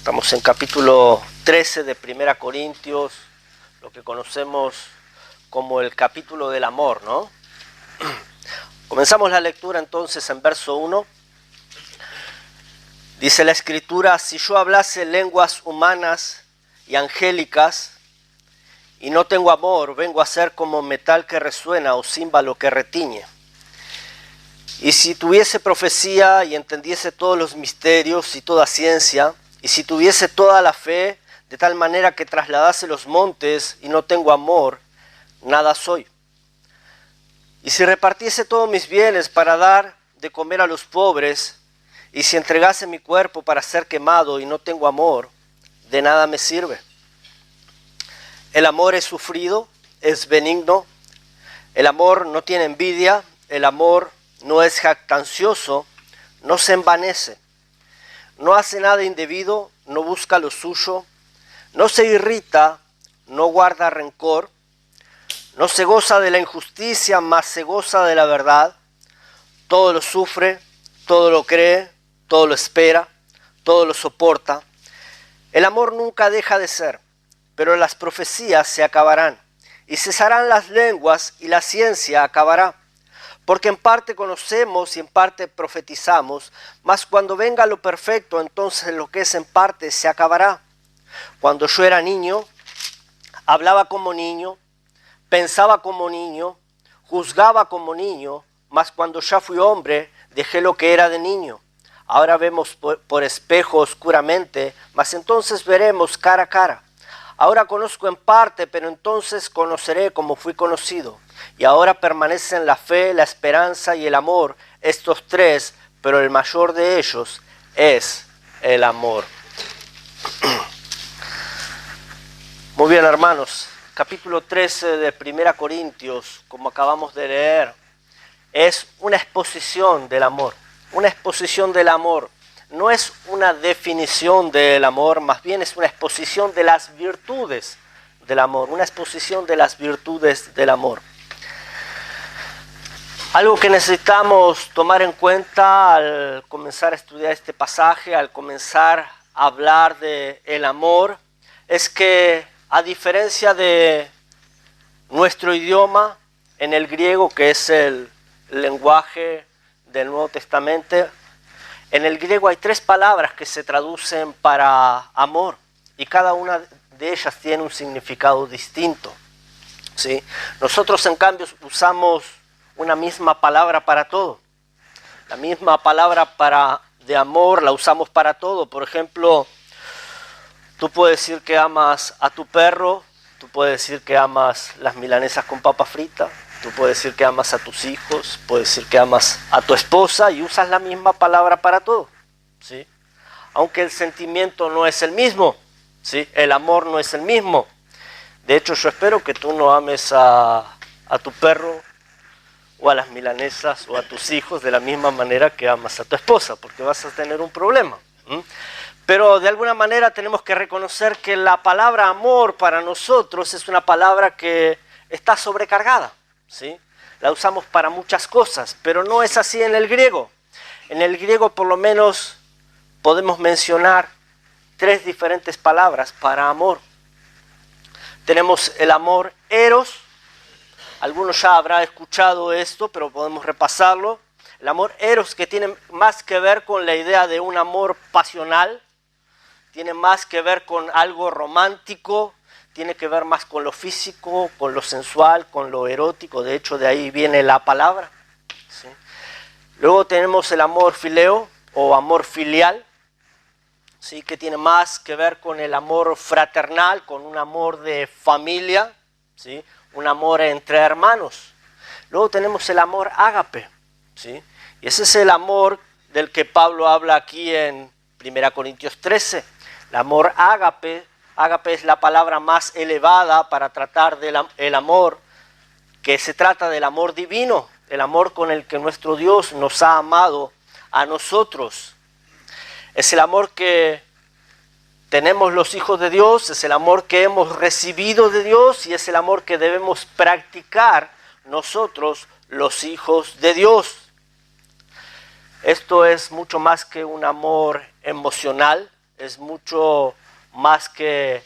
Estamos en capítulo 13 de Primera Corintios, lo que conocemos como el capítulo del amor, ¿no? Comenzamos la lectura entonces en verso 1. Dice la Escritura: si yo hablase lenguas humanas y angélicas y no tengo amor, vengo a ser como metal que resuena o címbalo que retiñe. Y si tuviese profecía y entendiese todos los misterios y toda ciencia, y si tuviese toda la fe, de tal manera que trasladase los montes y no tengo amor, nada soy. Y si repartiese todos mis bienes para dar de comer a los pobres, y si entregase mi cuerpo para ser quemado y no tengo amor, de nada me sirve. El amor es sufrido, es benigno, el amor no tiene envidia, el amor no es jactancioso, no se envanece, no hace nada indebido, no busca lo suyo, no se irrita, no guarda rencor, no se goza de la injusticia, mas se goza de la verdad. Todo lo sufre, todo lo cree, todo lo espera, todo lo soporta. El amor nunca deja de ser, pero las profecías se acabarán, y cesarán las lenguas, y la ciencia acabará. Porque en parte conocemos y en parte profetizamos, mas cuando venga lo perfecto, entonces lo que es en parte se acabará. Cuando yo era niño, hablaba como niño, pensaba como niño, juzgaba como niño, mas cuando ya fui hombre, dejé lo que era de niño. Ahora vemos por espejo oscuramente, mas entonces veremos cara a cara. Ahora conozco en parte, pero entonces conoceré como fui conocido. Y ahora permanecen la fe, la esperanza y el amor, estos tres, pero el mayor de ellos es el amor. Muy bien, hermanos, capítulo 13 de Primera Corintios, como acabamos de leer, es una exposición del amor. Una exposición del amor. No es una definición del amor, más bien es una exposición de las virtudes del amor, una exposición de las virtudes del amor. Algo que necesitamos tomar en cuenta al comenzar a estudiar este pasaje, al comenzar a hablar del amor, es que a diferencia de nuestro idioma, en el griego, que es el lenguaje del Nuevo Testamento, en el griego hay tres palabras que se traducen para amor y cada una de ellas tiene un significado distinto, ¿sí? Nosotros, en cambio, usamos una misma palabra para todo. La misma palabra de amor la usamos para todo. Por ejemplo, tú puedes decir que amas a tu perro, tú puedes decir que amas las milanesas con papa frita, tú puedes decir que amas a tus hijos, puedes decir que amas a tu esposa y usas la misma palabra para todo, ¿sí? Aunque el sentimiento no es el mismo, ¿sí? El amor no es el mismo. De hecho, yo espero que tú no ames a tu perro o a las milanesas o a tus hijos de la misma manera que amas a tu esposa, porque vas a tener un problema. Pero de alguna manera tenemos que reconocer que la palabra amor para nosotros es una palabra que está sobrecargada, ¿sí? La usamos para muchas cosas, pero no es así en el griego. En el griego por lo menos podemos mencionar tres diferentes palabras para amor. Tenemos el amor eros, algunos ya habrán escuchado esto, pero podemos repasarlo. El amor eros, que tiene más que ver con la idea de un amor pasional, tiene más que ver con algo romántico, tiene que ver más con lo físico, con lo sensual, con lo erótico. De hecho, de ahí viene la palabra, ¿sí? Luego tenemos el amor fileo o amor filial, ¿sí? Que tiene más que ver con el amor fraternal, con un amor de familia, ¿sí? Un amor entre hermanos. Luego tenemos el amor ágape, ¿sí? Y ese es el amor del que Pablo habla aquí en 1 Corintios 13. El amor ágape. Ágape es la palabra más elevada para tratar del amor, que se trata del amor divino, el amor con el que nuestro Dios nos ha amado a nosotros. Es el amor que tenemos los hijos de Dios, es el amor que hemos recibido de Dios y es el amor que debemos practicar nosotros, los hijos de Dios. Esto es mucho más que un amor emocional, es mucho más que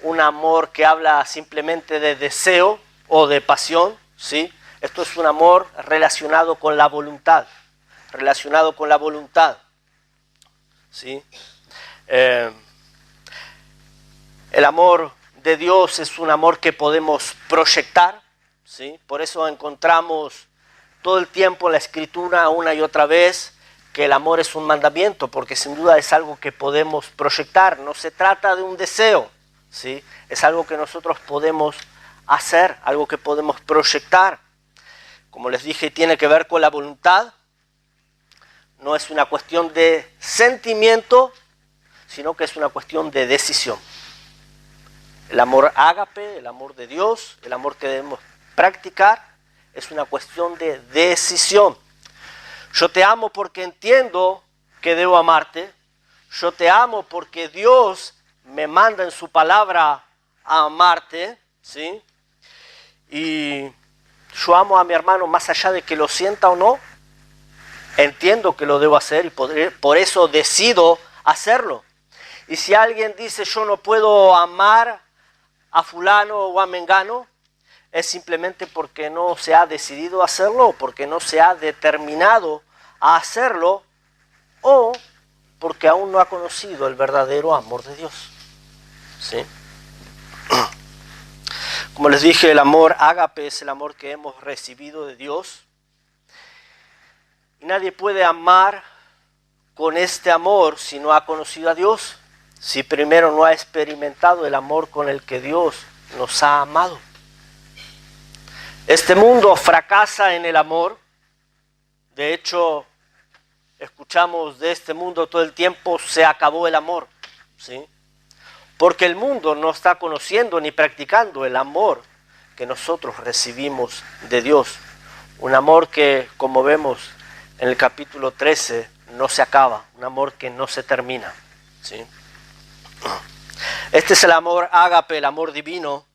un amor que habla simplemente de deseo o de pasión, ¿sí? Esto es un amor relacionado con la voluntad, ¿sí? El amor de Dios es un amor que podemos proyectar, ¿sí? Por eso encontramos todo el tiempo en la Escritura, una y otra vez, que el amor es un mandamiento, porque sin duda es algo que podemos proyectar. No se trata de un deseo, ¿sí? Es algo que nosotros podemos hacer, algo que podemos proyectar. Como les dije, tiene que ver con la voluntad. No es una cuestión de sentimiento, sino que es una cuestión de decisión. El amor ágape, el amor de Dios, el amor que debemos practicar, es una cuestión de decisión. Yo te amo porque entiendo que debo amarte. Yo te amo porque Dios me manda en su palabra a amarte, ¿sí? Y yo amo a mi hermano más allá de que lo sienta o no. Entiendo que lo debo hacer y por eso decido hacerlo. Y si alguien dice yo no puedo amar a fulano o a mengano, es simplemente porque no se ha decidido hacerlo, porque no se ha determinado a hacerlo, o porque aún no ha conocido el verdadero amor de Dios, ¿sí? Como les dije, el amor ágape es el amor que hemos recibido de Dios. Y nadie puede amar con este amor si no ha conocido a Dios, si primero no ha experimentado el amor con el que Dios nos ha amado. Este mundo fracasa en el amor. De hecho, escuchamos de este mundo todo el tiempo, se acabó el amor, ¿sí? Porque el mundo no está conociendo ni practicando el amor que nosotros recibimos de Dios. Un amor que, como vemos en el capítulo 13, no se acaba, un amor que no se termina, ¿sí? Este es el amor ágape, el amor divino.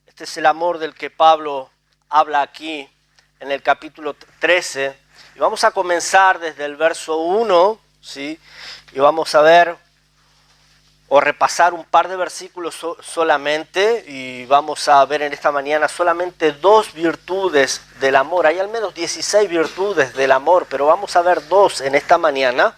Este es el amor del que Pablo habla aquí en el capítulo 13. Y vamos a comenzar desde el verso 1, ¿sí? Y vamos a ver o repasar un par de versículos solamente, y vamos a ver en esta mañana solamente 2 virtudes del amor. Hay al menos 16 virtudes del amor, pero vamos a ver 2 en esta mañana.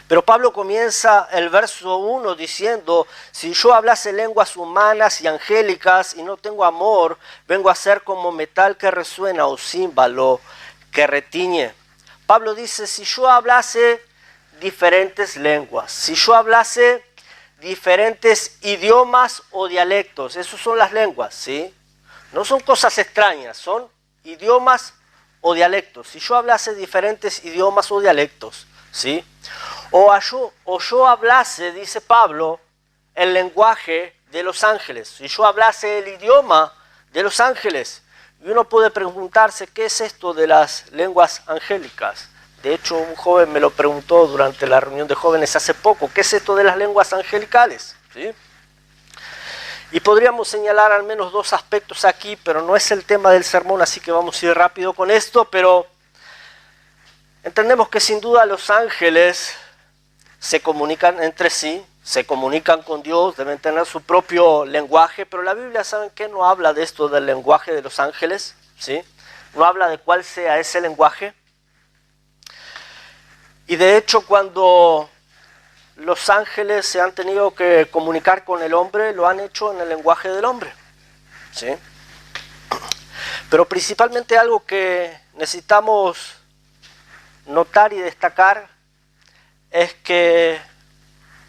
Pero Pablo comienza el verso 1 diciendo: si yo hablase lenguas humanas y angélicas y no tengo amor, vengo a ser como metal que resuena o címbalo que retiñe. Pablo dice: si yo hablase diferentes lenguas, si yo hablase diferentes idiomas o dialectos, esos son las lenguas, ¿sí? No son cosas extrañas, son idiomas o dialectos. Si yo hablase diferentes idiomas o dialectos, ¿sí? O yo hablase, dice Pablo, el lenguaje de los ángeles, si yo hablase el idioma de los ángeles. Y uno puede preguntarse, ¿qué es esto de las lenguas angélicas? De hecho, un joven me lo preguntó durante la reunión de jóvenes hace poco, ¿qué es esto de las lenguas angelicales? ¿Sí? Y podríamos señalar al menos 2 aspectos aquí, pero no es el tema del sermón, así que vamos a ir rápido con esto. Pero entendemos que sin duda los ángeles se comunican entre sí, se comunican con Dios, deben tener su propio lenguaje, pero la Biblia, ¿saben qué? No habla de esto del lenguaje de los ángeles, ¿sí? No habla de cuál sea ese lenguaje. Y de hecho, cuando los ángeles se han tenido que comunicar con el hombre, lo han hecho en el lenguaje del hombre, ¿sí? Pero principalmente algo que necesitamos notar y destacar es que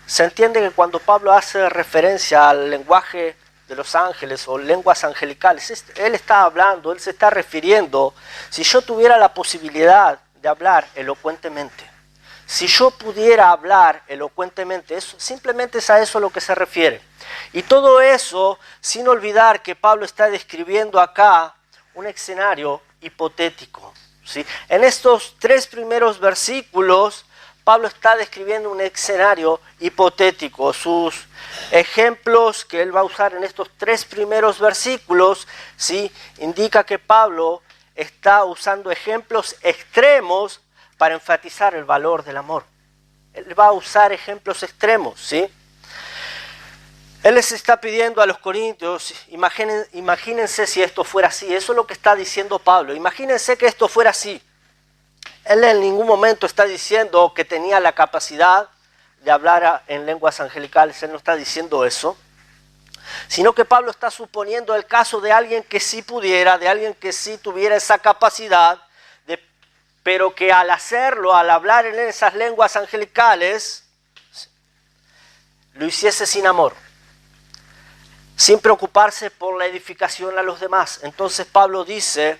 se entiende que cuando Pablo hace referencia al lenguaje de los ángeles o lenguas angelicales, él está hablando, él se está refiriendo, si yo tuviera la posibilidad de hablar elocuentemente, si yo pudiera hablar elocuentemente, eso, simplemente es a eso a lo que se refiere. Y todo eso sin olvidar que Pablo está describiendo acá un escenario hipotético, ¿sí? En estos 3 primeros versículos, Pablo está describiendo un escenario hipotético. Sus ejemplos que él va a usar en estos 3 primeros versículos, ¿sí? Indica que Pablo está usando ejemplos extremos para enfatizar el valor del amor, Él va a usar ejemplos extremos, ¿sí? Él les está pidiendo a los corintios, imagínense si esto fuera así. Eso es lo que está diciendo Pablo. Imagínense que esto fuera así. Él en ningún momento está diciendo que tenía la capacidad de hablar en lenguas angelicales. Él no está diciendo eso. Sino que Pablo está suponiendo el caso de alguien que sí pudiera, de alguien que sí tuviera esa capacidad, pero que al hacerlo, al hablar en esas lenguas angelicales, lo hiciese sin amor, sin preocuparse por la edificación a los demás. Entonces Pablo dice,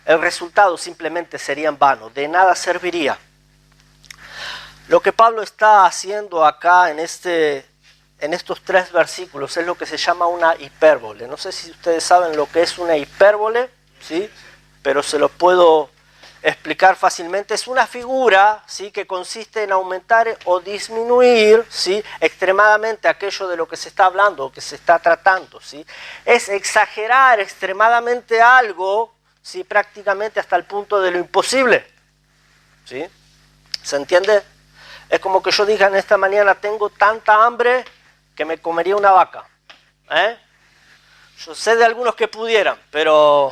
el resultado simplemente sería en vano, de nada serviría. Lo que Pablo está haciendo acá en estos 3 versículos es lo que se llama una hipérbole. No sé si ustedes saben lo que es una hipérbole, ¿sí? Pero se lo puedo explicar fácilmente. Es una figura, ¿sí?, que consiste en aumentar o disminuir, ¿sí?, extremadamente aquello de lo que se está hablando o que se está tratando, ¿sí? Es exagerar extremadamente algo, ¿sí?, prácticamente hasta el punto de lo imposible, ¿sí? ¿Se entiende? Es como que yo diga en esta mañana, tengo tanta hambre que me comería una vaca. Yo sé de algunos que pudieran, pero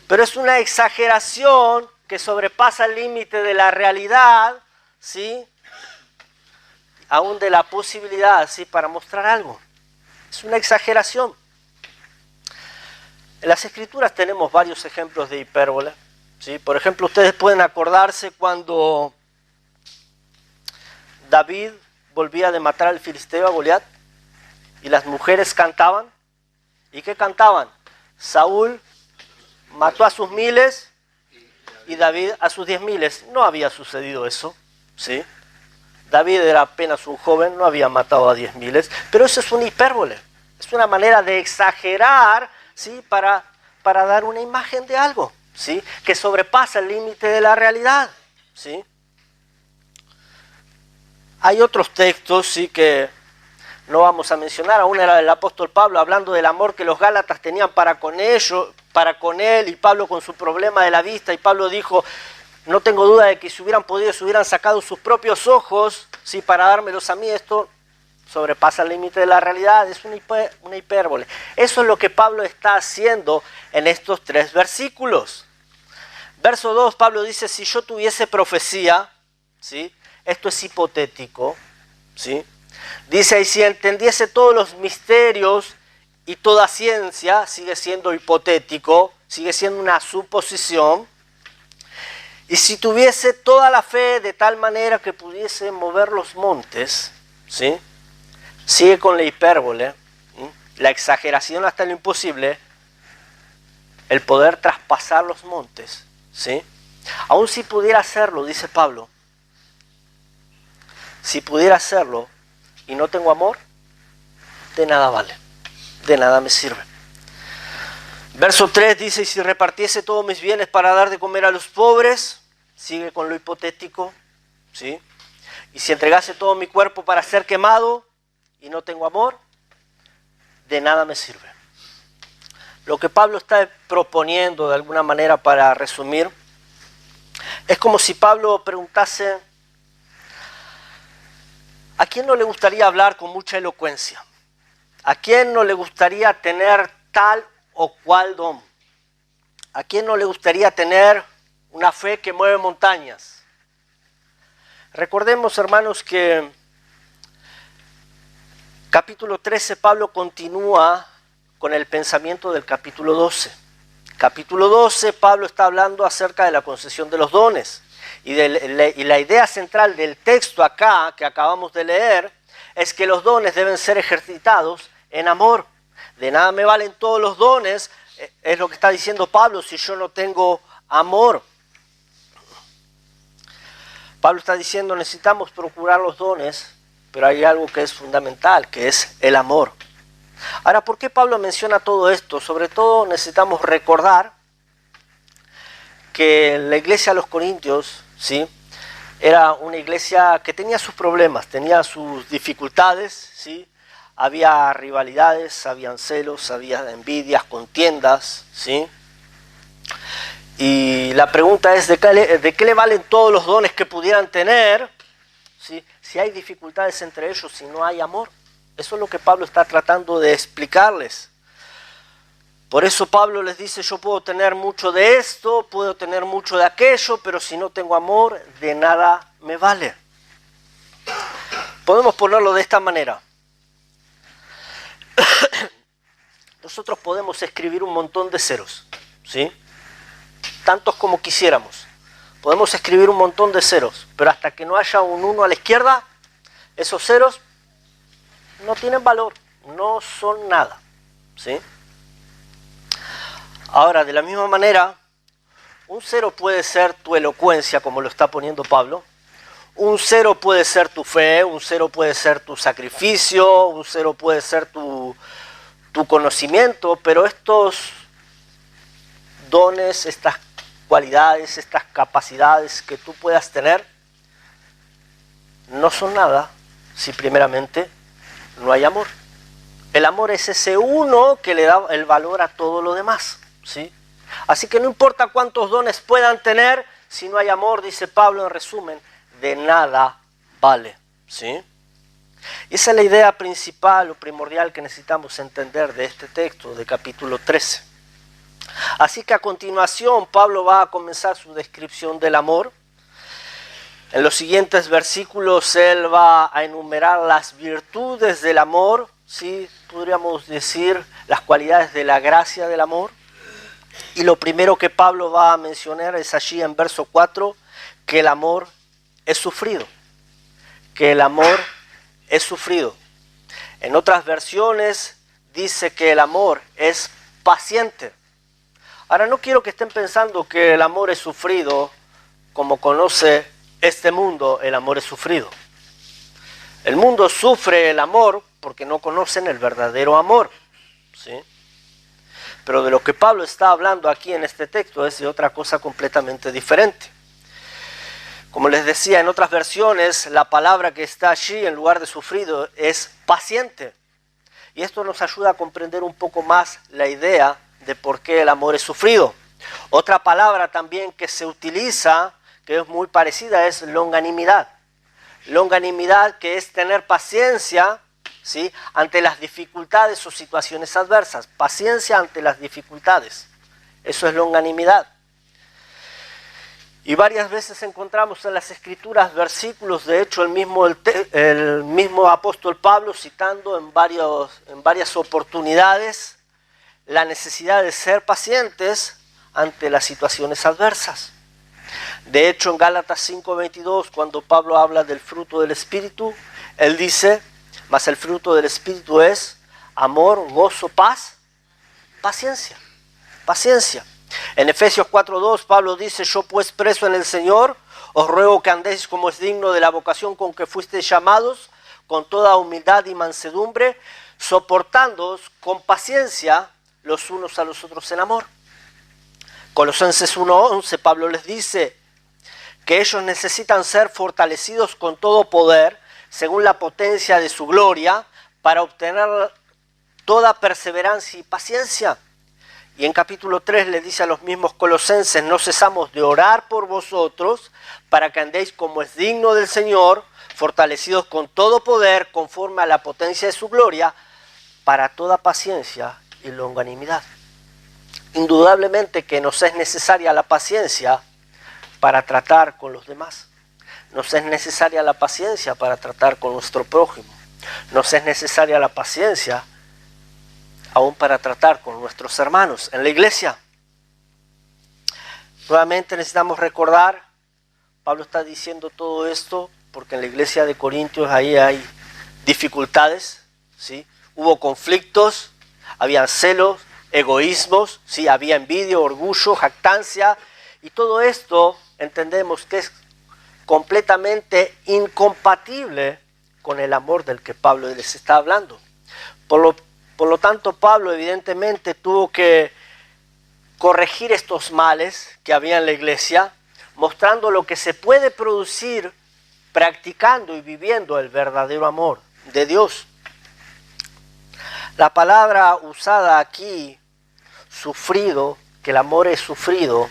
es una exageración que sobrepasa el límite de la realidad, ¿sí?, aún de la posibilidad, ¿sí?, para mostrar algo. Es una exageración. En las Escrituras tenemos varios ejemplos de hipérbole, ¿sí? Por ejemplo, ustedes pueden acordarse cuando David volvía de matar al filisteo a Goliat y las mujeres cantaban. ¿Y qué cantaban? Saúl mató a sus 1000 y David a sus 10.000. No había sucedido eso, ¿sí? David era apenas un joven, no había matado a 10.000, pero eso es una hipérbole. Es una manera de exagerar, ¿sí?, para dar una imagen de algo, ¿sí?, que sobrepasa el límite de la realidad, ¿sí? Hay otros textos, sí, que no vamos a mencionar. Aún era el apóstol Pablo hablando del amor que los gálatas tenían para con él, y Pablo con su problema de la vista, y Pablo dijo, no tengo duda de que si hubieran podido, se hubieran sacado sus propios ojos, ¿sí?, para dármelos a mí. Esto sobrepasa el límite de la realidad, es una hipérbole. Eso es lo que Pablo está haciendo en estos 3 versículos. Verso 2, Pablo dice, si yo tuviese profecía, ¿sí?, esto es hipotético, ¿sí? Dice, y si entendiese todos los misterios y toda ciencia, sigue siendo hipotético, sigue siendo una suposición. Y si tuviese toda la fe de tal manera que pudiese mover los montes, ¿sí?, sigue con la hipérbole, ¿sí?, la exageración hasta lo imposible, el poder traspasar los montes, ¿sí? Aún si pudiera hacerlo, dice Pablo, si pudiera hacerlo y no tengo amor, de nada vale, de nada me sirve. Verso 3 dice, y si repartiese todos mis bienes para dar de comer a los pobres, sigue con lo hipotético, ¿sí? Y si entregase todo mi cuerpo para ser quemado y no tengo amor, de nada me sirve. Lo que Pablo está proponiendo de alguna manera, para resumir, es como si Pablo preguntase, ¿a quién no le gustaría hablar con mucha elocuencia? ¿A quién no le gustaría tener tal o cual don? ¿A quién no le gustaría tener una fe que mueve montañas? Recordemos, hermanos, que capítulo 13, Pablo continúa con el pensamiento del capítulo 12. Capítulo 12, Pablo está hablando acerca de la concesión de los dones. Y la idea central del texto acá, que acabamos de leer, es que los dones deben ser ejercitados en amor. De nada me valen todos los dones, es lo que está diciendo Pablo, si yo no tengo amor. Pablo está diciendo, necesitamos procurar los dones, pero hay algo que es fundamental, que es el amor. Ahora, ¿por qué Pablo menciona todo esto? Sobre todo necesitamos recordar que la iglesia de los Corintios, ¿sí?, era una iglesia que tenía sus problemas, tenía sus dificultades, ¿sí? Había rivalidades, habían celos, había envidias, contiendas, ¿sí? Y la pregunta es, ¿de qué le valen todos los dones que pudieran tener ¿sí? Si hay dificultades entre ellos, si no hay amor. Eso es lo que Pablo está tratando de explicarles. Por eso Pablo les dice, yo puedo tener mucho de esto, puedo tener mucho de aquello, pero si no tengo amor, de nada me vale. Podemos ponerlo de esta manera. Nosotros podemos escribir un montón de ceros, ¿sí? Tantos como quisiéramos. Podemos escribir un montón de ceros, pero hasta que no haya un 1 a la izquierda, esos ceros no tienen valor, no son nada, ¿sí? Ahora, de la misma manera, un 0 puede ser tu elocuencia, como lo está poniendo Pablo. Un 0 puede ser tu fe, un 0 puede ser tu sacrificio, un 0 puede ser tu conocimiento, pero estos dones, estas cualidades, estas capacidades que tú puedas tener, no son nada si primeramente no hay amor. El amor es ese uno que le da el valor a todo lo demás, ¿sí? Así que no importa cuántos dones puedan tener, si no hay amor, dice Pablo en resumen, de nada vale, ¿sí? Y esa es la idea principal o primordial que necesitamos entender de este texto, de capítulo 13. Así que a continuación Pablo va a comenzar su descripción del amor. En los siguientes versículos él va a enumerar las virtudes del amor, ¿sí? Podríamos decir las cualidades de la gracia del amor. Y lo primero que Pablo va a mencionar es allí en verso 4, que el amor es sufrido. Que el amor es sufrido. En otras versiones dice que el amor es paciente. Ahora no quiero que estén pensando que el amor es sufrido como conoce este mundo, el amor es sufrido. El mundo sufre el amor porque no conocen el verdadero amor, ¿sí? Pero de lo que Pablo está hablando aquí en este texto es de otra cosa completamente diferente. Como les decía, en otras versiones, la palabra que está allí en lugar de sufrido es paciente. Y esto nos ayuda a comprender un poco más la idea de por qué el amor es sufrido. Otra palabra también que se utiliza, que es muy parecida, es longanimidad. Longanimidad, que es tener paciencia, ¿sí?, ante las dificultades o situaciones adversas. Paciencia ante las dificultades. Eso es longanimidad. Y varias veces encontramos en las Escrituras versículos, de hecho el mismo apóstol Pablo citando en varias oportunidades la necesidad de ser pacientes ante las situaciones adversas. De hecho en Gálatas 5:22, cuando Pablo habla del fruto del Espíritu, él dice, mas el fruto del Espíritu es amor, gozo, paz, paciencia, paciencia. En Efesios 4:2 Pablo dice, yo pues preso en el Señor, os ruego que andéis como es digno de la vocación con que fuisteis llamados, con toda humildad y mansedumbre, soportándoos con paciencia los unos a los otros en amor. Colosenses 1:11 Pablo les dice que ellos necesitan ser fortalecidos con todo poder, según la potencia de su gloria, para obtener toda perseverancia y paciencia. Y en capítulo 3 le dice a los mismos colosenses, no cesamos de orar por vosotros para que andéis como es digno del Señor, fortalecidos con todo poder, conforme a la potencia de su gloria, para toda paciencia y longanimidad. Indudablemente que nos es necesaria la paciencia para tratar con los demás. Nos es necesaria la paciencia para tratar con nuestro prójimo. Nos es necesaria la paciencia aún para tratar con nuestros hermanos en la iglesia. Nuevamente necesitamos recordar, Pablo está diciendo todo esto porque en la iglesia de Corintios ahí hay dificultades, ¿sí? Hubo conflictos, había celos, egoísmos, ¿sí? Había envidia, orgullo, jactancia, y todo esto entendemos que es completamente incompatible con el amor del que Pablo les está hablando. Por lo tanto, Pablo evidentemente tuvo que corregir estos males que había en la iglesia, mostrando lo que se puede producir practicando y viviendo el verdadero amor de Dios. La palabra usada aquí, sufrido, que el amor es sufrido,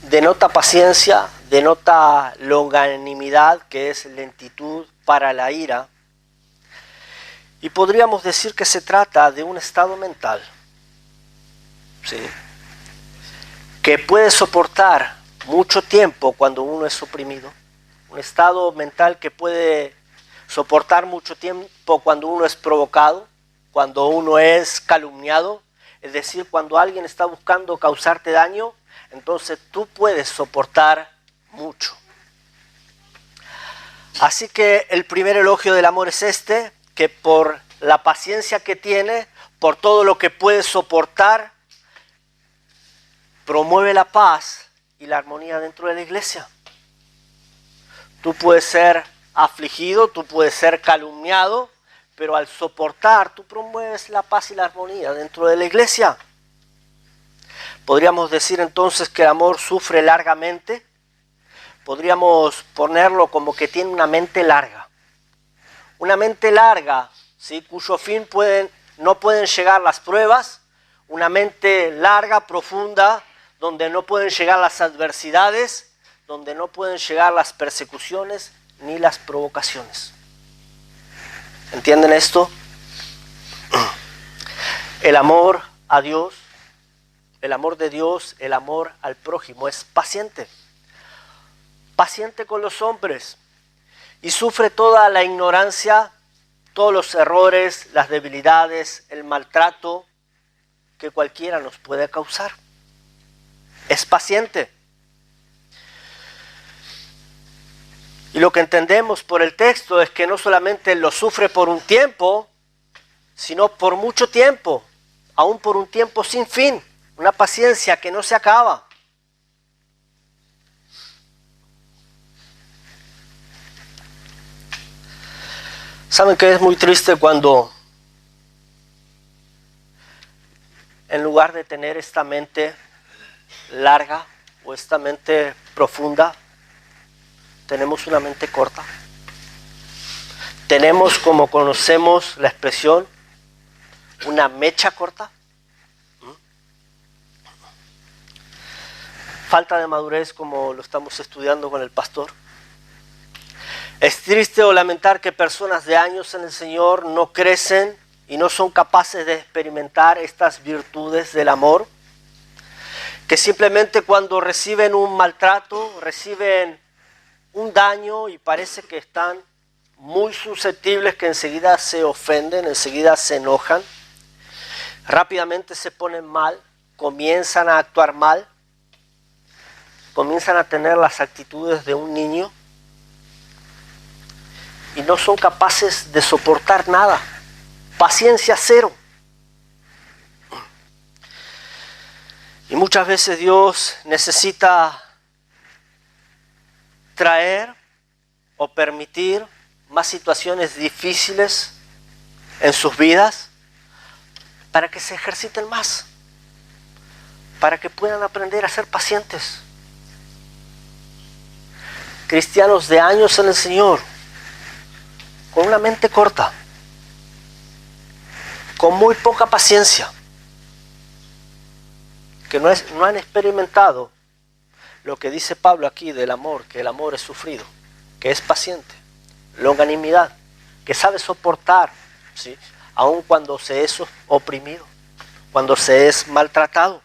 denota paciencia, denota longanimidad, que es lentitud para la ira. Y podríamos decir que se trata de un estado mental, ¿sí?, que puede soportar mucho tiempo cuando uno es oprimido. Un estado mental que puede soportar mucho tiempo cuando uno es provocado, cuando uno es calumniado, es decir, cuando alguien está buscando causarte daño, entonces tú puedes soportar mucho. Así que el primer elogio del amor es este, que por la paciencia que tiene, por todo lo que puede soportar, promueve la paz y la armonía dentro de la iglesia. Tú puedes ser afligido, tú puedes ser calumniado, pero al soportar, tú promueves la paz y la armonía dentro de la iglesia. Podríamos decir entonces que el amor sufre largamente. Podríamos ponerlo como que tiene una mente larga. Una mente larga, ¿sí?, cuyo fin no pueden llegar las pruebas. Una mente larga, profunda, donde no pueden llegar las adversidades, donde no pueden llegar las persecuciones ni las provocaciones. ¿Entienden esto? El amor a Dios, el amor de Dios, el amor al prójimo es paciente. Paciente con los hombres y sufre toda la ignorancia, todos los errores, las debilidades, el maltrato que cualquiera nos puede causar. Es paciente. Y lo que entendemos por el texto es que no solamente lo sufre por un tiempo, sino por mucho tiempo, aún por un tiempo sin fin, una paciencia que no se acaba. ¿Saben que es muy triste cuando en lugar de tener esta mente larga o esta mente profunda, tenemos una mente corta? Tenemos, como conocemos la expresión, una mecha corta. Falta de madurez, como lo estamos estudiando con el pastor. Es triste o lamentar que personas de años en el Señor no crecen y no son capaces de experimentar estas virtudes del amor, que simplemente cuando reciben un maltrato, reciben un daño y parece que están muy susceptibles, que enseguida se ofenden, enseguida se enojan, rápidamente se ponen mal, comienzan a actuar mal, comienzan a tener las actitudes de un niño y no son capaces de soportar nada. Paciencia cero. Y muchas veces Dios necesita traer o permitir más situaciones difíciles en sus vidas para que se ejerciten más, para que puedan aprender a ser pacientes. Cristianos de años en el Señor, con una mente corta, con muy poca paciencia, que no han experimentado lo que dice Pablo aquí del amor, que el amor es sufrido, que es paciente, longanimidad, que sabe soportar, ¿sí?, aun cuando se es oprimido, cuando se es maltratado.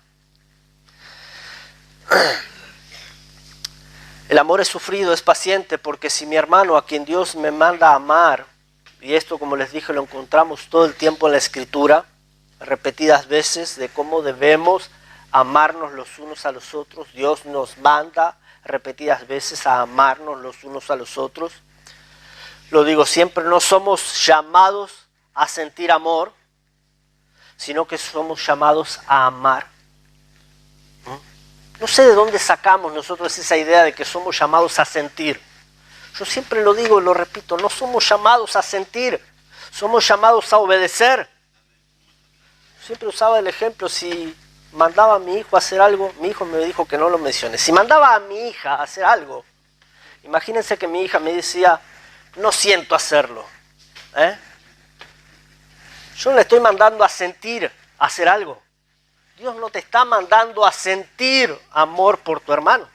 El amor es sufrido, es paciente, porque si mi hermano, a quien Dios me manda a amar, y esto, como les dije, lo encontramos todo el tiempo en la Escritura, repetidas veces, de cómo debemos amarnos los unos a los otros. Dios nos manda repetidas veces a amarnos los unos a los otros. Lo digo siempre, no somos llamados a sentir amor, sino que somos llamados a amar. No sé de dónde sacamos nosotros esa idea de que somos llamados a sentir. Yo siempre lo digo y lo repito, no somos llamados a sentir, somos llamados a obedecer. Siempre usaba el ejemplo, si mandaba a mi hijo a hacer algo, mi hijo me dijo que no lo mencione. Si mandaba a mi hija a hacer algo, imagínense que mi hija me decía, no siento hacerlo. Yo le estoy mandando a sentir hacer algo. Dios no te está mandando a sentir amor por tu hermano.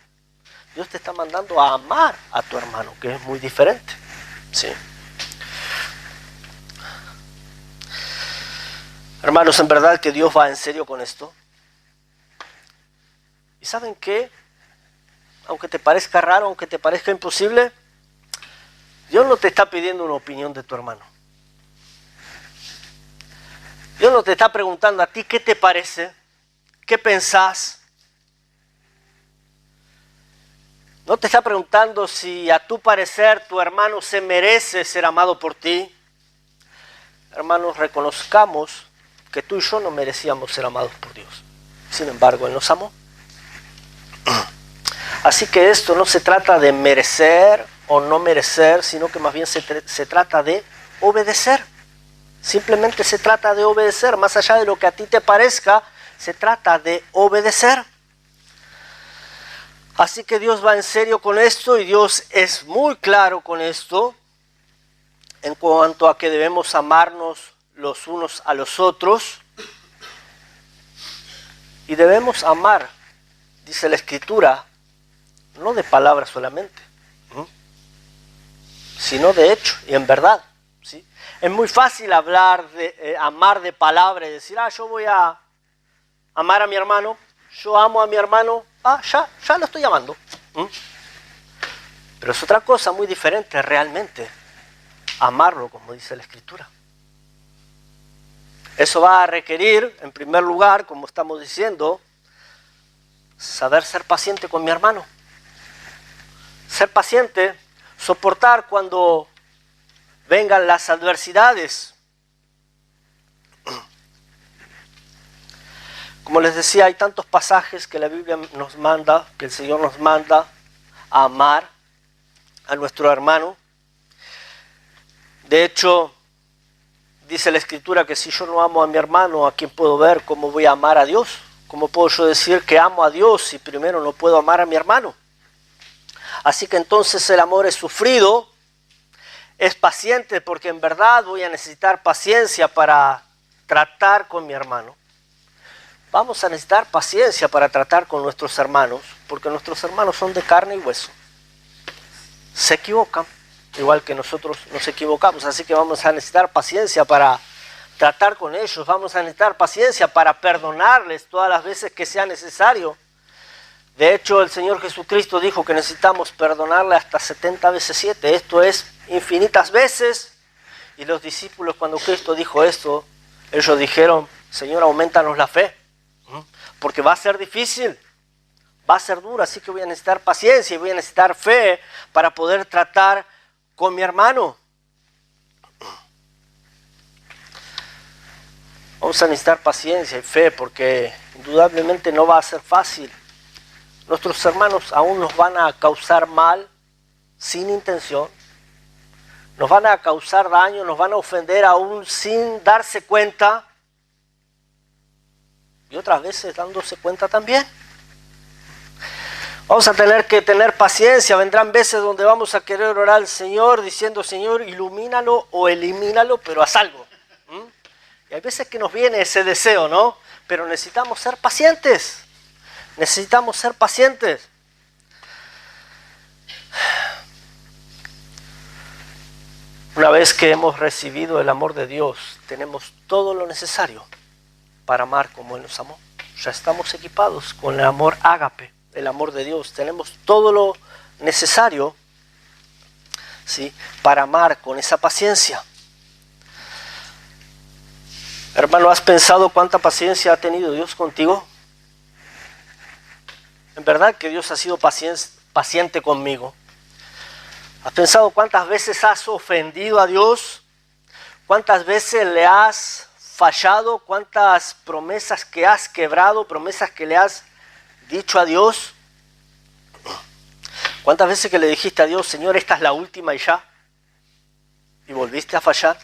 Dios te está mandando a amar a tu hermano, que es muy diferente. ¿Sí? Hermanos, en verdad que Dios va en serio con esto. ¿Y saben qué? Aunque te parezca raro, aunque te parezca imposible, Dios no te está pidiendo una opinión de tu hermano. Dios no te está preguntando a ti qué te parece, qué pensás. No te está preguntando si a tu parecer tu hermano se merece ser amado por ti. Hermanos, reconozcamos que tú y yo no merecíamos ser amados por Dios. Sin embargo, Él nos amó. Así que esto no se trata de merecer o no merecer, sino que más bien se trata de obedecer. Simplemente se trata de obedecer, más allá de lo que a ti te parezca, se trata de obedecer. Así que Dios va en serio con esto y Dios es muy claro con esto en cuanto a que debemos amarnos los unos a los otros y debemos amar, dice la Escritura, no de palabras solamente, sino de hecho y en verdad. ¿Sí? Es muy fácil hablar de amar de palabra y decir, yo voy a amar a mi hermano, yo amo a mi hermano, ya lo estoy amando. Pero es otra cosa muy diferente realmente, amarlo como dice la Escritura. Eso va a requerir, en primer lugar, como estamos diciendo, saber ser paciente con mi hermano. Ser paciente, soportar cuando vengan las adversidades. Como les decía, hay tantos pasajes que la Biblia nos manda, que el Señor nos manda a amar a nuestro hermano. De hecho, dice la Escritura que si yo no amo a mi hermano, ¿a quién puedo ver? ¿Cómo voy a amar a Dios? ¿Cómo puedo yo decir que amo a Dios si primero no puedo amar a mi hermano? Así que entonces el amor es sufrido, es paciente, porque en verdad voy a necesitar paciencia para tratar con mi hermano. Vamos a necesitar paciencia para tratar con nuestros hermanos, porque nuestros hermanos son de carne y hueso. Se equivocan, igual que nosotros nos equivocamos, así que vamos a necesitar paciencia para tratar con ellos, vamos a necesitar paciencia para perdonarles todas las veces que sea necesario. De hecho, el Señor Jesucristo dijo que necesitamos perdonarle hasta 70 veces 7, esto es infinitas veces, y los discípulos cuando Cristo dijo esto, ellos dijeron, Señor, aumentanos la fe, porque va a ser difícil, va a ser duro, así que voy a necesitar paciencia y voy a necesitar fe para poder tratar con mi hermano. Vamos a necesitar paciencia y fe porque indudablemente no va a ser fácil. Nuestros hermanos aún nos van a causar mal sin intención, nos van a causar daño, nos van a ofender aún sin darse cuenta y otras veces dándose cuenta también. Vamos a tener que tener paciencia, vendrán veces donde vamos a querer orar al Señor diciendo, Señor, ilumínalo o elimínalo, pero haz algo. Y hay veces que nos viene ese deseo, ¿no? Pero necesitamos ser pacientes, necesitamos ser pacientes. Una vez que hemos recibido el amor de Dios, tenemos todo lo necesario para amar como Él nos amó. Ya estamos equipados con el amor ágape, el amor de Dios. Tenemos todo lo necesario, ¿sí?, para amar con esa paciencia. Hermano, ¿has pensado cuánta paciencia ha tenido Dios contigo? En verdad que Dios ha sido paciente conmigo. ¿Has pensado cuántas veces has ofendido a Dios? ¿Cuántas veces le has fallado? ¿Cuántas promesas que has quebrado? ¿Promesas que le has dicho a Dios? ¿Cuántas veces que le dijiste a Dios, Señor, esta es la última y ya? Y volviste a fallar.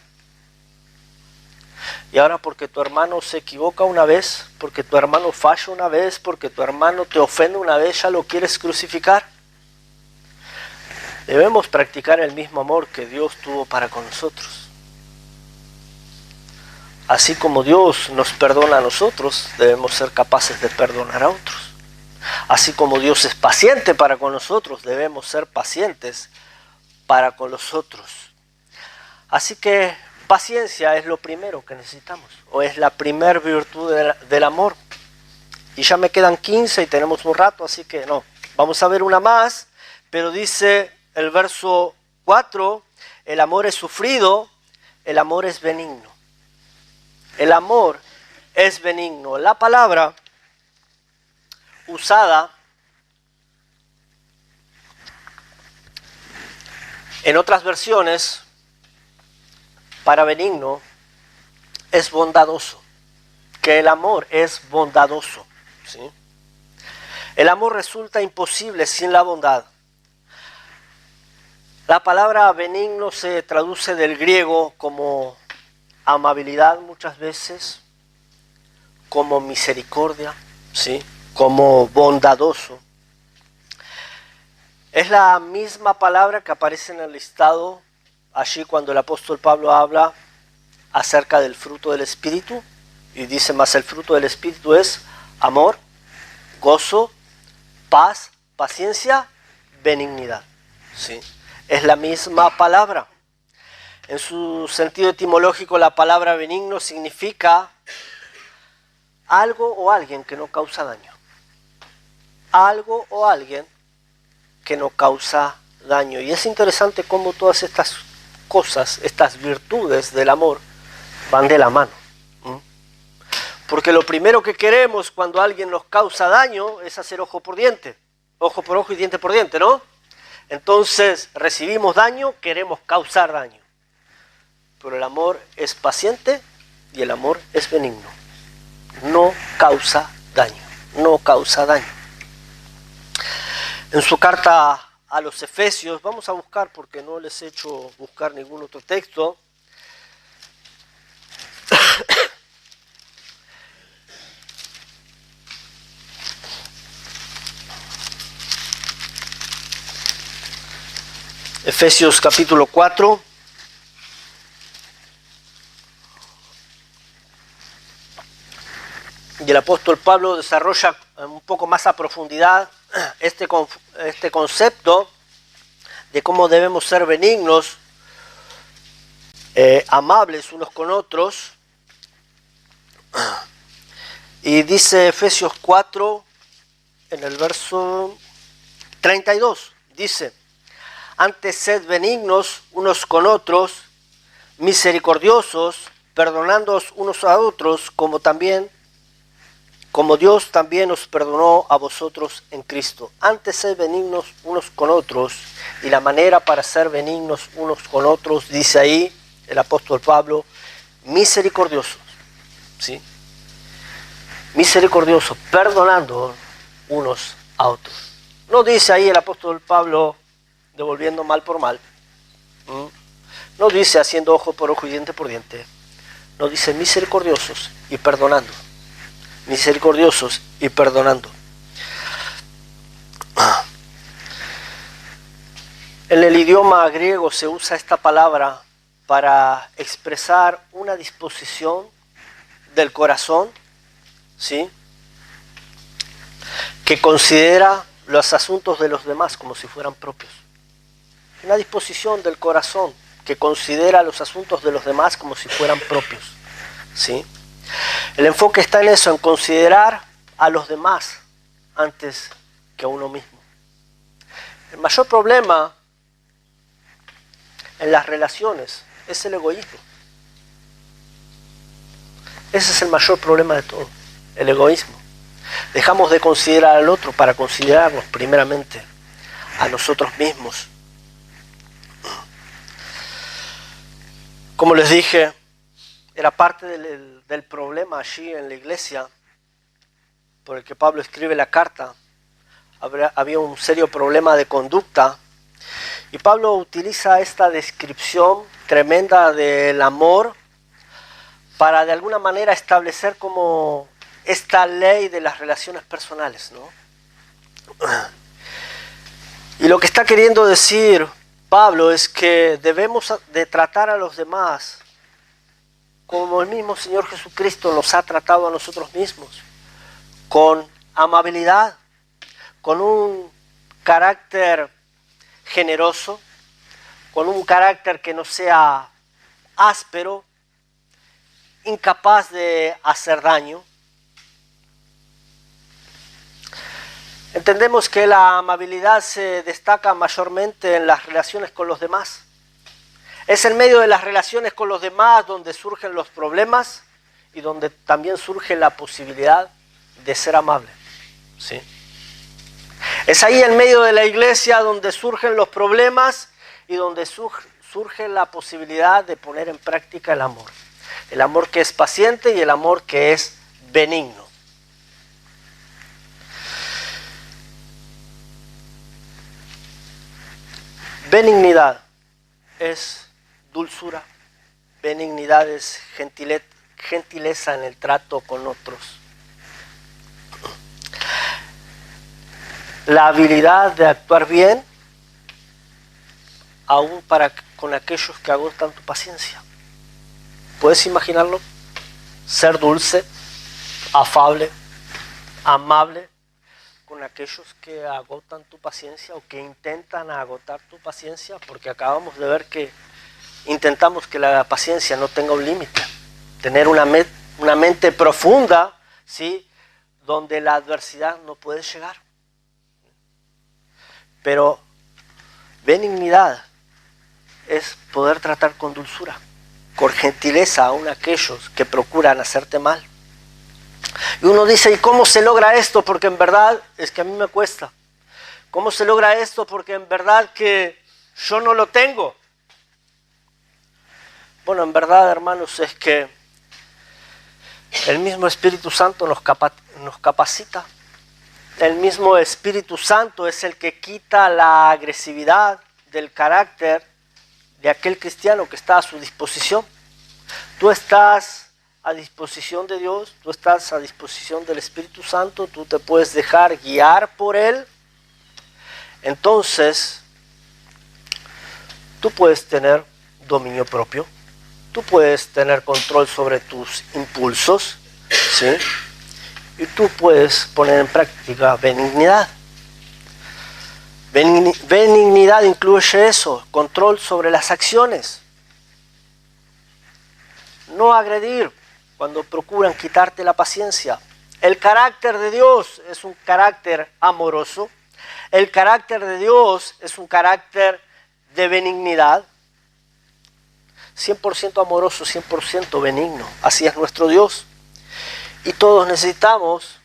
Y ahora porque tu hermano se equivoca una vez, porque tu hermano falla una vez, porque tu hermano te ofende una vez, ya lo quieres crucificar. Debemos practicar el mismo amor que Dios tuvo para con nosotros. Así como Dios nos perdona a nosotros, debemos ser capaces de perdonar a otros. Así como Dios es paciente para con nosotros, debemos ser pacientes para con los otros. Así que paciencia es lo primero que necesitamos, o es la primer virtud del amor. Y ya me quedan 15 y tenemos un rato, así que no, vamos a ver una más, pero dice el verso 4, el amor es sufrido, el amor es benigno. El amor es benigno. La palabra usada en otras versiones para benigno es bondadoso, que el amor es bondadoso, ¿sí? El amor resulta imposible sin la bondad. La palabra benigno se traduce del griego como amabilidad muchas veces, como misericordia, ¿sí? Como bondadoso. Es la misma palabra que aparece en el listado allí cuando el apóstol Pablo habla acerca del fruto del Espíritu y dice más el fruto del Espíritu es amor, gozo, paz, paciencia, benignidad, ¿sí? Es la misma palabra. En su sentido etimológico, la palabra benigno significa algo o alguien que no causa daño. Algo o alguien que no causa daño. Y es interesante cómo todas estas cosas, estas virtudes del amor, van de la mano. Porque lo primero que queremos cuando alguien nos causa daño es hacer ojo por diente. Ojo por ojo y diente por diente, ¿no? Entonces recibimos daño, queremos causar daño. Pero el amor es paciente y el amor es benigno. No causa daño, no causa daño. En su carta a los Efesios, vamos a buscar porque no les he hecho buscar ningún otro texto. Efesios capítulo 4. Y el apóstol Pablo desarrolla un poco más a profundidad este concepto de cómo debemos ser benignos, amables unos con otros. Y dice Efesios 4, en el verso 32, dice: antes sed benignos unos con otros, misericordiosos, perdonándoos unos a otros, como Dios también os perdonó a vosotros en Cristo. Antes sed benignos unos con otros, y la manera para ser benignos unos con otros, dice ahí el apóstol Pablo, misericordiosos, ¿sí? Misericordiosos, perdonando unos a otros. No dice ahí el apóstol Pablo devolviendo mal por mal. No dice haciendo ojo por ojo y diente por diente. No dice misericordiosos y perdonando. Misericordiosos y perdonando. En el idioma griego se usa esta palabra para expresar una disposición del corazón, ¿sí? Que considera los asuntos de los demás como si fueran propios. Una disposición del corazón que considera los asuntos de los demás como si fueran propios, ¿sí? El enfoque está en eso, en considerar a los demás antes que a uno mismo. El mayor problema en las relaciones es el egoísmo. Ese es el mayor problema de todo, el egoísmo. Dejamos de considerar al otro para considerarnos primeramente a nosotros mismos. Como les dije, era parte del problema allí en la iglesia por el que Pablo escribe la carta. Había un serio problema de conducta y Pablo utiliza esta descripción tremenda del amor para de alguna manera establecer como esta ley de las relaciones personales, ¿no? Y lo que está queriendo decir Pablo es que debemos de tratar a los demás como el mismo Señor Jesucristo nos ha tratado a nosotros mismos, con amabilidad, con un carácter generoso, con un carácter que no sea áspero, incapaz de hacer daño. Entendemos que la amabilidad se destaca mayormente en las relaciones con los demás. Es en medio de las relaciones con los demás donde surgen los problemas y donde también surge la posibilidad de ser amable. ¿Sí? Es ahí en medio de la iglesia donde surgen los problemas y donde surge la posibilidad de poner en práctica el amor. El amor que es paciente y el amor que es benigno. Benignidad es dulzura, benignidad es gentileza en el trato con otros. La habilidad de actuar bien, aún con aquellos que agotan tu paciencia. ¿Puedes imaginarlo? Ser dulce, afable, amable con aquellos que agotan tu paciencia o que intentan agotar tu paciencia, porque acabamos de ver que intentamos que la paciencia no tenga un límite, tener una mente profunda, ¿sí?, donde la adversidad no puede llegar. Pero benignidad es poder tratar con dulzura, con gentileza aún aquellos que procuran hacerte mal. Y uno dice, ¿y cómo se logra esto? Porque en verdad es que a mí me cuesta. ¿Cómo se logra esto? Porque en verdad que yo no lo tengo. Bueno, en verdad, hermanos, es que el mismo Espíritu Santo nos capacita. El mismo Espíritu Santo es el que quita la agresividad del carácter de aquel cristiano que está a su disposición. Tú estás a disposición de Dios, tú estás a disposición del Espíritu Santo, tú te puedes dejar guiar por Él. Entonces, tú puedes tener dominio propio, tú puedes tener control sobre tus impulsos, ¿sí? Y tú puedes poner en práctica benignidad. Benignidad incluye eso, control sobre las acciones. No agredir cuando procuran quitarte la paciencia. El carácter de Dios es un carácter amoroso. El carácter de Dios es un carácter de benignidad. 100% amoroso, 100% benigno. Así es nuestro Dios. Y todos necesitamos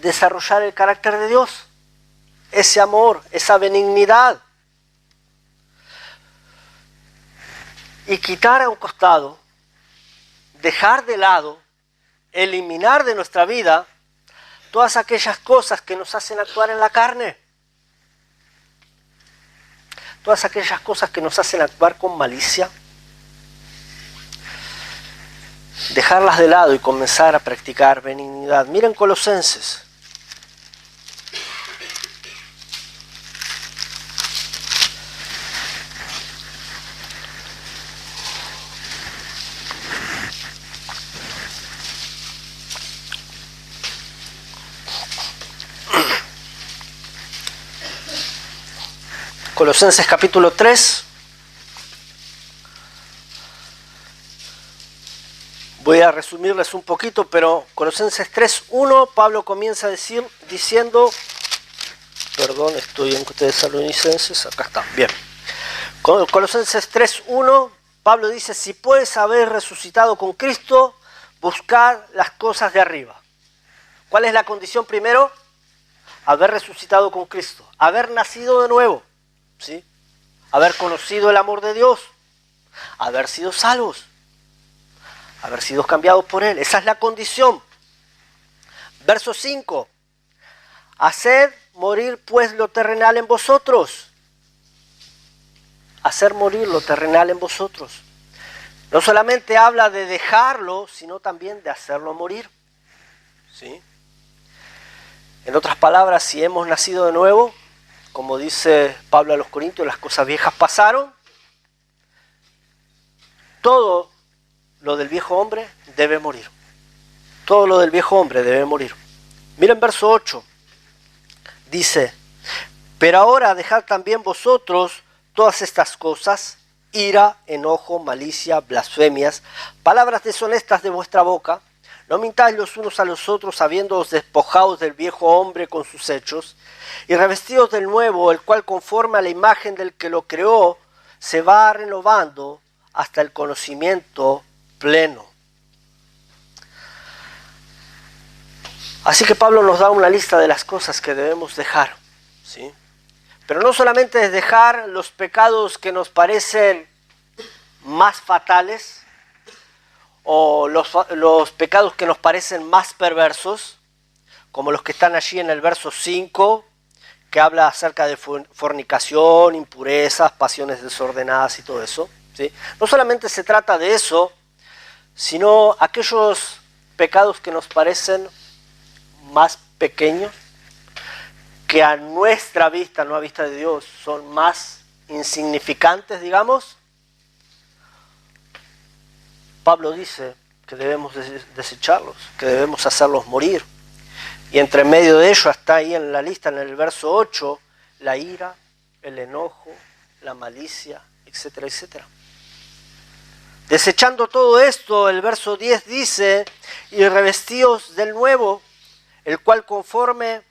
desarrollar el carácter de Dios. Ese amor, esa benignidad. Y quitar a un costado, dejar de lado, eliminar de nuestra vida todas aquellas cosas que nos hacen actuar en la carne. Todas aquellas cosas que nos hacen actuar con malicia. Dejarlas de lado y comenzar a practicar benignidad. Miren Colosenses. Colosenses capítulo 3. Voy a resumirles un poquito, pero Colosenses 3:1, Pablo comienza diciendo, perdón, estoy en Tesalonicenses, acá está, bien. Colosenses 3:1, Pablo dice, si pues habéis resucitado con Cristo, buscad las cosas de arriba. ¿Cuál es la condición primero? Haber resucitado con Cristo, haber nacido de nuevo, ¿sí? Haber conocido el amor de Dios, haber sido salvos, haber sido cambiados por Él. Esa es la condición. Verso 5. Haced morir pues lo terrenal en vosotros. Hacer morir lo terrenal en vosotros. No solamente habla de dejarlo, sino también de hacerlo morir. ¿Sí? En otras palabras, si hemos nacido de nuevo, como dice Pablo a los Corintios, las cosas viejas pasaron, todo lo del viejo hombre debe morir. Todo lo del viejo hombre debe morir. Miren verso 8. dice, pero ahora dejad también vosotros todas estas cosas, ira, enojo, malicia, blasfemias, palabras deshonestas de vuestra boca. No mintáis los unos a los otros, habiéndoos despojados del viejo hombre con sus hechos, y revestidos del nuevo, el cual conforme a la imagen del que lo creó, se va renovando hasta el conocimiento pleno. Así que Pablo nos da una lista de las cosas que debemos dejar, ¿sí? Pero no solamente es dejar los pecados que nos parecen más fatales, o los pecados que nos parecen más perversos, como los que están allí en el verso 5, que habla acerca de fornicación, impurezas, pasiones desordenadas y todo eso, ¿sí? No solamente se trata de eso, sino aquellos pecados que nos parecen más pequeños, que a nuestra vista, no a vista de Dios, son más insignificantes, digamos. Pablo dice que debemos desecharlos, que debemos hacerlos morir. Y entre medio de ello, está ahí en la lista, en el verso 8, la ira, el enojo, la malicia, etcétera, etcétera. Desechando todo esto, el verso 10 dice, y revestíos del nuevo, el cual conforme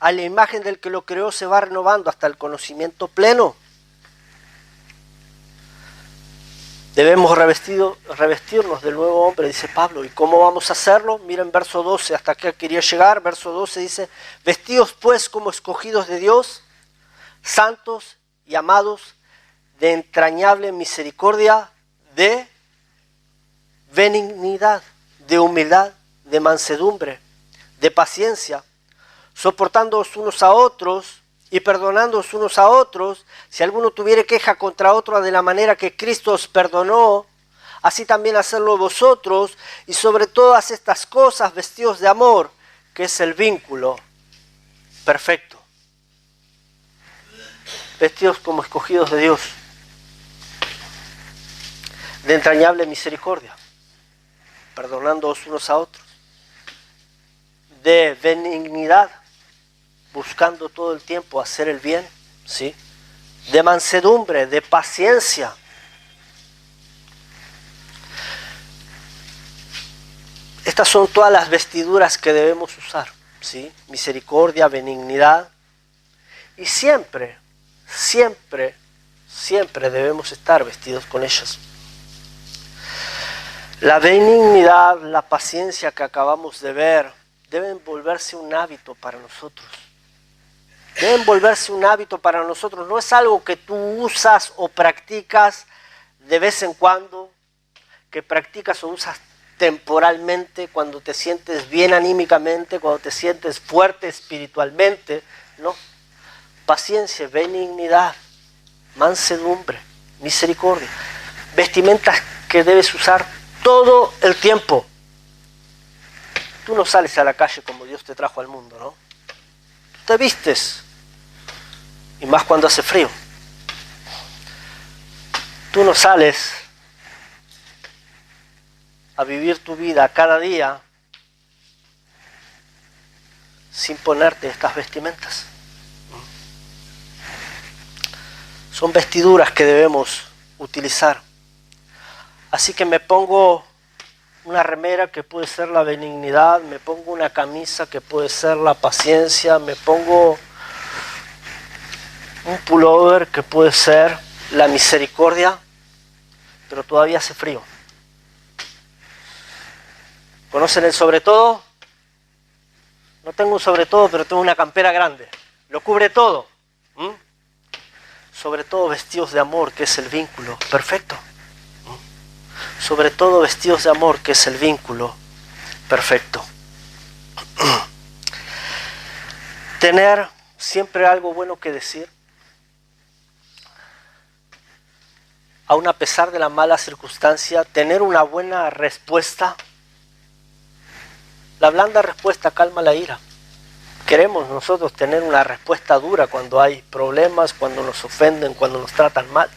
a la imagen del que lo creó se va renovando hasta el conocimiento pleno. Debemos revestirnos del nuevo hombre, dice Pablo. ¿Y cómo vamos a hacerlo? Miren verso 12, hasta acá quería llegar. Verso 12 dice, vestidos pues como escogidos de Dios, santos y amados, de entrañable misericordia, de benignidad, de humildad, de mansedumbre, de paciencia, soportándoos unos a otros y perdonándoos unos a otros, si alguno tuviere queja contra otro, de la manera que Cristo os perdonó, así también hacerlo vosotros, y sobre todas estas cosas vestidos de amor, que es el vínculo perfecto. Vestidos como escogidos de Dios, de entrañable misericordia, perdonándoos unos a otros, de benignidad, buscando todo el tiempo hacer el bien, ¿sí? De mansedumbre, de paciencia. Estas son todas las vestiduras que debemos usar, ¿sí? Misericordia, benignidad. Y siempre, siempre, siempre debemos estar vestidos con ellas. La benignidad, la paciencia que acabamos de ver, deben volverse un hábito para nosotros. Deben volverse un hábito para nosotros. No es algo que tú usas o practicas de vez en cuando, que practicas o usas temporalmente, cuando te sientes bien anímicamente, cuando te sientes fuerte espiritualmente. No. Paciencia, benignidad, mansedumbre, misericordia. Vestimentas que debes usar todo el tiempo. Tú no sales a la calle como Dios te trajo al mundo, ¿no? Tú te vistes. Y más cuando hace frío. Tú no sales a vivir tu vida cada día sin ponerte estas vestimentas. Son vestiduras que debemos utilizar. Así que me pongo una remera que puede ser la benignidad, me pongo una camisa que puede ser la paciencia, me pongo un pullover que puede ser la misericordia, pero todavía hace frío. ¿Conocen el sobre todo? No tengo un sobre todo, pero tengo una campera grande. Lo cubre todo. Sobre todo vestidos de amor, que es el vínculo perfecto. Sobre todo vestidos de amor, que es el vínculo perfecto. Tener siempre algo bueno que decir, aun a pesar de la mala circunstancia, tener una buena respuesta. La blanda respuesta calma la ira. Queremos nosotros tener una respuesta dura cuando hay problemas, cuando nos ofenden, cuando nos tratan mal.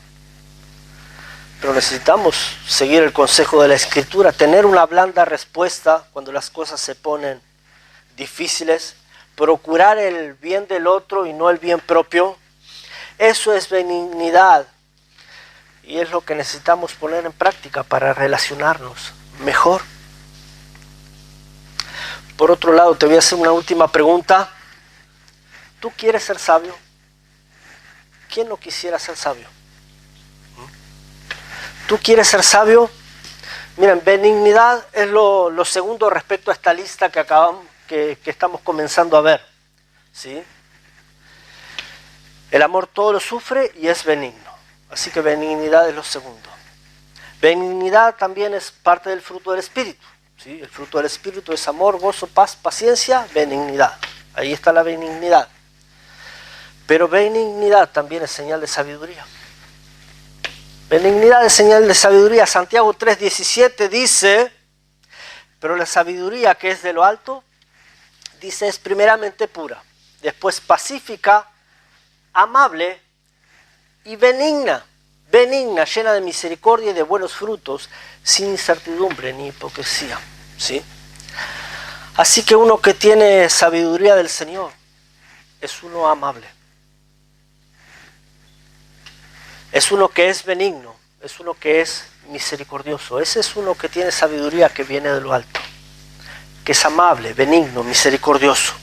Pero necesitamos seguir el consejo de la Escritura, tener una blanda respuesta cuando las cosas se ponen difíciles, procurar el bien del otro y no el bien propio. Eso es benignidad. Y es lo que necesitamos poner en práctica para relacionarnos mejor. Por otro lado, te voy a hacer una última pregunta. ¿Tú quieres ser sabio? ¿Quién no quisiera ser sabio? ¿Tú quieres ser sabio? Miren, benignidad es lo segundo respecto a esta lista que estamos comenzando a ver, ¿sí? El amor todo lo sufre y es benigno. Así que benignidad es lo segundo. Benignidad también es parte del fruto del Espíritu, ¿sí? El fruto del Espíritu es amor, gozo, paz, paciencia, benignidad. Ahí está la benignidad. Pero benignidad también es señal de sabiduría. Benignidad es señal de sabiduría. Santiago 3:17 dice, pero la sabiduría que es de lo alto, dice, es primeramente pura, después pacífica, amable y benigna, llena de misericordia y de buenos frutos, sin incertidumbre ni hipocresía, ¿sí? Así que uno que tiene sabiduría del Señor es uno amable, es uno que es benigno, es uno que es misericordioso. Ese es uno que tiene sabiduría que viene de lo alto, que es amable, benigno, misericordioso.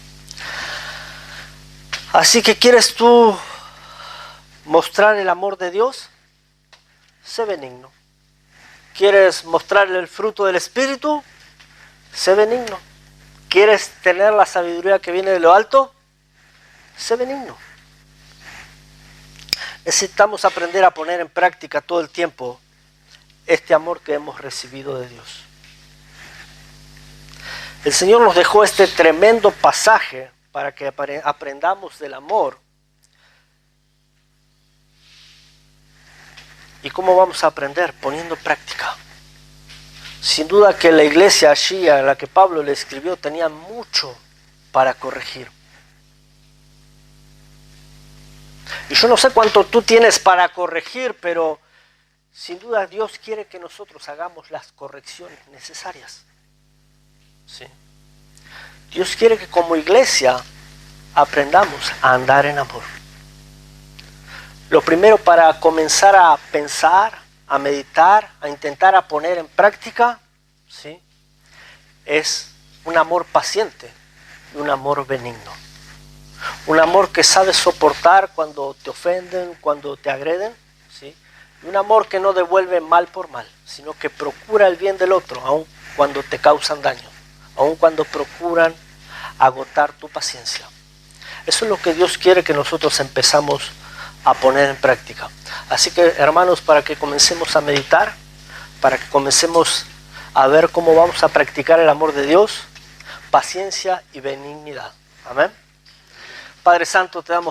Así que ¿quieres tú mostrar el amor de Dios? Sé benigno. ¿Quieres mostrar el fruto del Espíritu? Sé benigno. ¿Quieres tener la sabiduría que viene de lo alto? Sé benigno. Necesitamos aprender a poner en práctica todo el tiempo este amor que hemos recibido de Dios. El Señor nos dejó este tremendo pasaje para que aprendamos del amor. ¿Y cómo vamos a aprender? Poniendo en práctica. Sin duda que la iglesia allí a la que Pablo le escribió tenía mucho para corregir. Y yo no sé cuánto tú tienes para corregir, pero sin duda Dios quiere que nosotros hagamos las correcciones necesarias. ¿Sí? Dios quiere que como iglesia aprendamos a andar en amor. Lo primero para comenzar a pensar, a meditar, a intentar a poner en práctica, ¿sí?, es un amor paciente y un amor benigno. Un amor que sabe soportar cuando te ofenden, cuando te agreden, ¿sí? Y un amor que no devuelve mal por mal, sino que procura el bien del otro, aun cuando te causan daño, aun cuando procuran agotar tu paciencia. Eso es lo que Dios quiere que nosotros empezamos a poner en práctica. Así que, hermanos, para que comencemos a meditar, para que comencemos a ver cómo vamos a practicar el amor de Dios, paciencia y benignidad. Amén. Padre Santo, te damos